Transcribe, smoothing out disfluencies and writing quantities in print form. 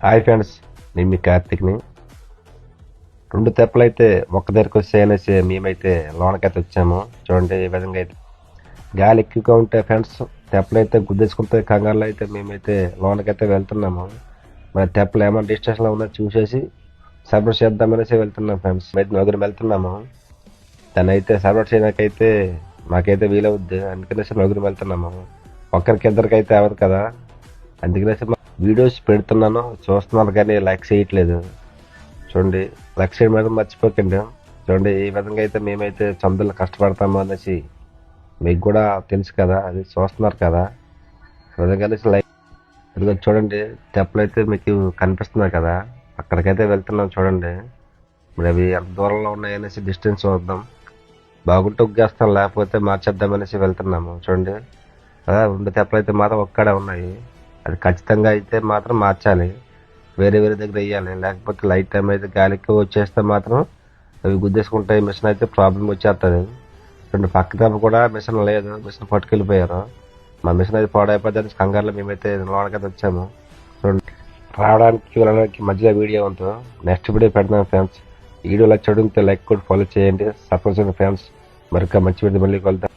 Hi friends, నేను మీ కార్తిక్ని. 2 తెప్పలు అయితే ఒక్క దగ్గరకు వచ్చాయనేసి మేమైతే లోనకైతే వచ్చాము. చూడండి ఈ విధంగా అయితే గాలి ఎక్కువగా ఉంటే ఫ్రెండ్స్ తెప్పలు అయితే గుద్దేసుకుంటే కంగారులో అయితే మేమైతే లోనకైతే వెళ్తున్నాము. మరి తెప్పలు ఏమైనా డిస్టెన్స్లో ఉన్నా చూసేసి సర్వర్ చేద్దామనేసి వెళ్తున్నాం ఫ్రెండ్స్. అయితే నలుగురు వెళ్తున్నాము. దాన్ని అయితే సర్వర్ చేయడానికైతే మాకైతే వీలవుద్ది, అందుకనేసి నలుగురు వెళ్తున్నాము. ఒక్కరికి ఇద్దరికి అయితే అవ్వదు కదా, అందుకనేసి వీడియోస్ పెడుతున్నాను, చూస్తున్నారు కానీ లైక్ చేయట్లేదు. చూడండి, లైక్ చేయడం మాత్రం మర్చిపోకండి. చూడండి ఈ విధంగా అయితే మేమైతే చందులు కష్టపడతాము అనేసి మీకు కూడా తెలుసు కదా, అది చూస్తున్నారు కదా. విధంగా లైక్ ఇదిగో చూడండి, తెప్పలు అయితే మీకు కనిపిస్తున్నాయి కదా, అక్కడికైతే వెళ్తున్నాం. చూడండి మరి అవి ఎంత దూరంలో ఉన్నాయనేసి డిస్టెన్స్ చూద్దాం. బాగుంటే ఉగ్గేస్తాం, లేకపోతే మార్చేద్దాం అనేసి వెళ్తున్నాము. చూడండి 2 తెప్పలు అయితే మాత్రం ఒక్కడే ఉన్నాయి. అది ఖచ్చితంగా అయితే మాత్రం మార్చాలి, వేరే వేరే దగ్గర వేయాలి. లేకపోతే లైట్ టైం అయితే గాలికి వచ్చేస్తే మాత్రం అవి గుద్దేసుకుంటాయి, మిషన్ అయితే ప్రాబ్లం వచ్చేస్తుంది. 2 పక్క తెప్ప కూడా మిషన్ లేదు, మిషన్ పట్టుకెళ్ళిపోయారు. మా మిషన్ అయితే పాడైపోతుంది కంగారులో మేమైతే లోనకైతే వచ్చాము. చూడండి, రావడానికి వెళ్ళడానికి మధ్యలో వీడియో ఉంటుంది, నెక్స్ట్ వీడియో పెడతాను ఫ్రెండ్స్. ఈ వీడియో లైక్ చేయడంతో లైక్ కూడా ఫాలో చేయండి, సపోర్ట్ చేయండి ఫ్రెండ్స్. మరొక మంచి వీడియో మళ్ళీ కలుద్దాం.